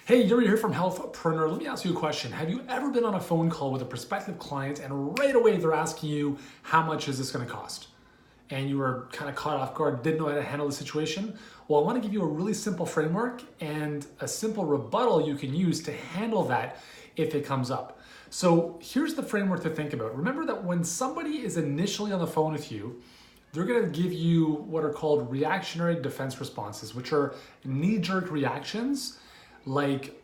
Hey, Yuri here from Healthpreneur. Let me ask you a question. Have you ever been on a phone call with a prospective client and right away they're asking you, how much is this going to cost? And you were kind of caught off guard, didn't know how to handle the situation? Well, I want to give you a really simple framework and a simple rebuttal you can use to handle that if it comes up. So here's the framework to think about. Remember that when somebody is initially on the phone with you, they're going to give you what are called reactionary defense responses, which are knee-jerk reactions like,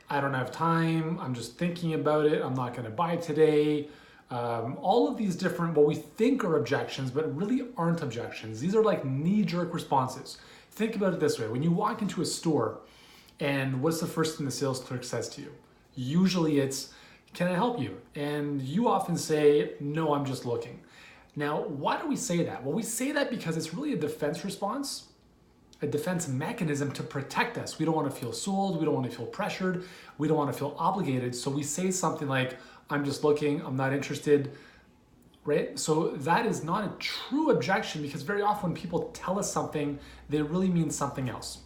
I don't have time, I'm just thinking about it, I'm not going to buy today. All of these different, what we think are objections, but really aren't objections. These are like knee-jerk responses. Think about it this way. When you walk into a store and what's the first thing the sales clerk says to you? Usually it's, can I help you? And you often say, no, I'm just looking. Now, why do we say that? Well, we say that because it's really a defense response, a defense mechanism to protect us. We don't want to feel sold, we don't want to feel pressured, we don't want to feel obligated. So we say something like, I'm just looking, I'm not interested, right? So that is not a true objection because very often when people tell us something, they really mean something else.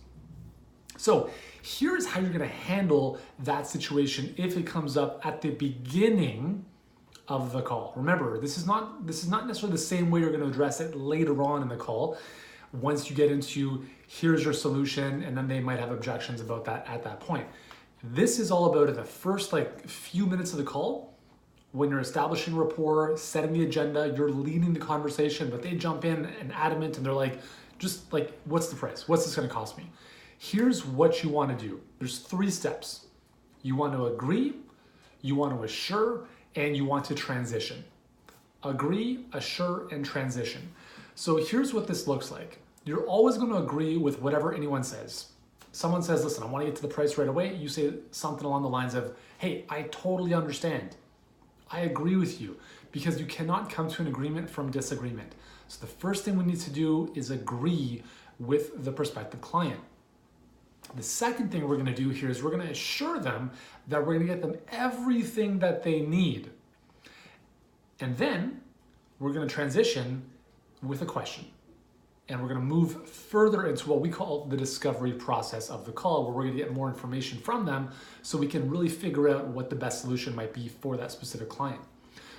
So here's how you're going to handle that situation if it comes up at the beginning of the call. Remember, this is not necessarily the same way you're going to address it later on in the call. Once you get into here's your solution, and then they might have objections about that at that point. This is all about in the first few minutes of the call, when you're establishing rapport, setting the agenda, you're leading the conversation, but they jump in and adamant and they're like, just like, what's the price? What's this going to cost me? Here's what you want to do. There's 3 steps. You want to agree, you want to assure, and you want to transition. Agree, assure, and transition. So here's what this looks like. You're always going to agree with whatever anyone says. Someone says, listen, I want to get to the price right away. You say something along the lines of, hey, I totally understand. I agree with you, because you cannot come to an agreement from disagreement. So the first thing we need to do is agree with the prospective client. The second thing we're going to do here is we're going to assure them that we're going to get them everything that they need. And then we're going to transition with a question. And we're going to move further into what we call the discovery process of the call, where we're going to get more information from them so we can really figure out what the best solution might be for that specific client.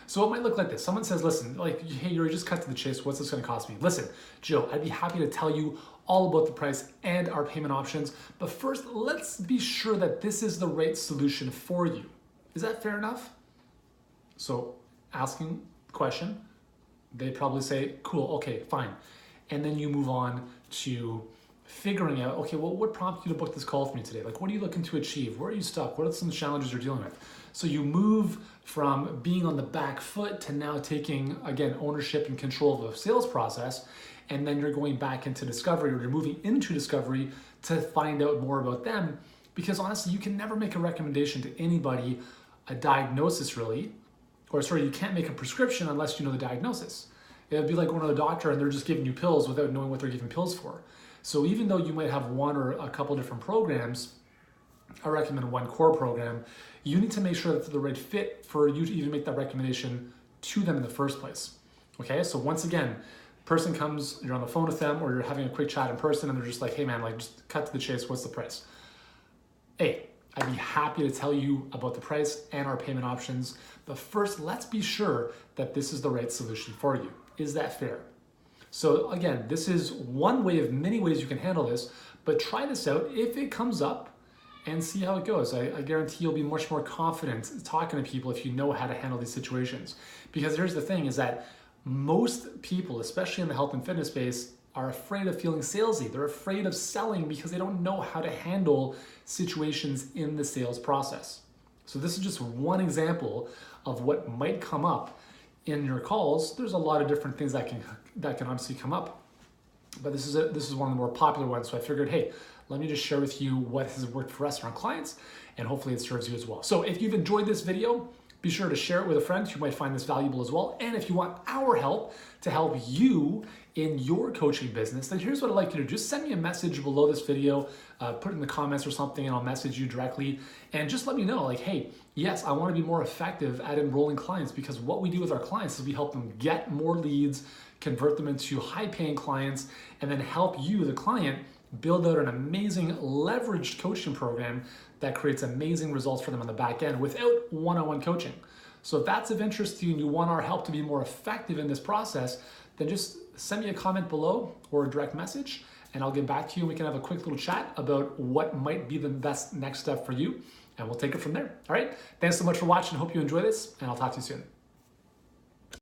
So it might look like this. Someone says, listen, like, hey, Yuri, just cut to the chase. What's this going to cost me? Listen, Joe, I'd be happy to tell you all about the price and our payment options. But first, let's be sure that this is the right solution for you. Is that fair enough? So asking the question, they probably say, cool, okay, fine. And then you move on to figuring out, okay, well, what prompted you to book this call for me today? Like, what are you looking to achieve? Where are you stuck? What are some challenges you're dealing with? So you move from being on the back foot to now taking, again, ownership and control of the sales process. And then you're going back into discovery, or you're moving into discovery to find out more about them. Because honestly, you can never make a recommendation to anybody, a diagnosis really, you can't make a prescription unless you know the diagnosis. It would be like going to the doctor and they're just giving you pills without knowing what they're giving pills for. So even though you might have one or a couple different programs, I recommend one core program, you need to make sure that it's the right fit for you to even make that recommendation to them in the first place. Okay, so once again, person comes, you're on the phone with them, or you're having a quick chat in person and they're just like, hey man, just cut to the chase, what's the price? Hey, I'd be happy to tell you about the price and our payment options, but first let's be sure that this is the right solution for you. Is that fair? So again, this is one way of many ways you can handle this, but try this out if it comes up and see how it goes. I guarantee you'll be much more confident talking to people if you know how to handle these situations. Because here's the thing is that most people, especially in the health and fitness space, are afraid of feeling salesy. They're afraid of selling because they don't know how to handle situations in the sales process. So this is just one example of what might come up in your calls. There's a lot of different things that can obviously come up, but this is one of the more popular ones. So I figured, hey, let me just share with you what has worked for us and our clients, and hopefully it serves you as well. So if you've enjoyed this video, be sure to share it with a friend who might find this valuable as well. And if you want our help to help you in your coaching business, then here's what I'd like you to do. Just send me a message below this video, put it in the comments or something, and I'll message you directly. And just let me know, like, hey, yes, I want to be more effective at enrolling clients, because what we do with our clients is we help them get more leads, convert them into high-paying clients, and then help you, the client, build out an amazing leveraged coaching program that creates amazing results for them on the back end without one-on-one coaching. So if that's of interest to you and you want our help to be more effective in this process, then just send me a comment below or a direct message and I'll get back to you and we can have a quick little chat about what might be the best next step for you and we'll take it from there. All right. Thanks so much for watching. Hope you enjoy this and I'll talk to you soon.